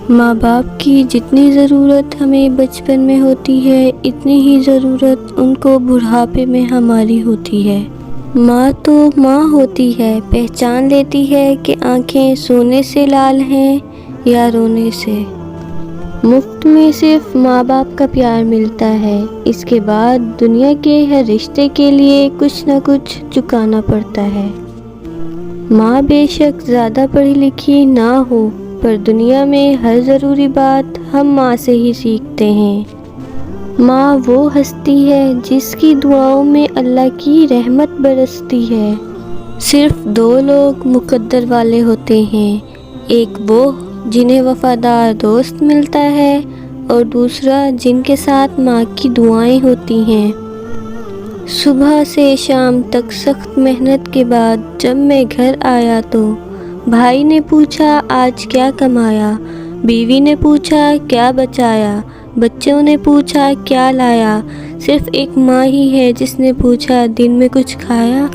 ماں باپ کی جتنی ضرورت ہمیں بچپن میں ہوتی ہے اتنی ہی ضرورت ان کو بڑھاپے میں ہماری ہوتی ہے۔ ماں تو ماں ہوتی ہے، پہچان لیتی ہے کہ آنکھیں سونے سے لال ہیں یا رونے سے۔ مفت میں صرف ماں باپ کا پیار ملتا ہے، اس کے بعد دنیا کے ہر رشتے کے لیے کچھ نہ کچھ چکانا پڑتا ہے۔ ماں بے شک زیادہ پڑھی لکھی نہ ہو، پر دنیا میں ہر ضروری بات ہم ماں سے ہی سیکھتے ہیں۔ ماں وہ ہستی ہے جس کی دعاؤں میں اللہ کی رحمت برستی ہے۔ صرف دو لوگ مقدر والے ہوتے ہیں، ایک وہ جنہیں وفادار دوست ملتا ہے اور دوسرا جن کے ساتھ ماں کی دعائیں ہوتی ہیں۔ صبح سے شام تک سخت محنت کے بعد جب میں گھر آیا تو بھائی نے پوچھا آج کیا کمایا، بیوی نے پوچھا کیا بچایا، بچوں نے پوچھا کیا لایا، صرف ایک ماں ہی ہے جس نے پوچھا دن میں کچھ کھایا۔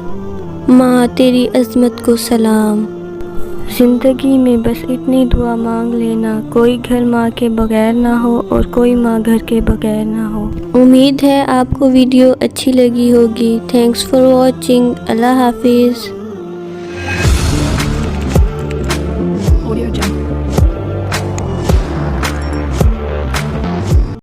ماں تیری عظمت کو سلام۔ زندگی میں بس اتنی دعا مانگ لینا، کوئی گھر ماں کے بغیر نہ ہو اور کوئی ماں گھر کے بغیر نہ ہو۔ امید ہے آپ کو ویڈیو اچھی لگی ہوگی۔ Thanks for watching. اللہ حافظ۔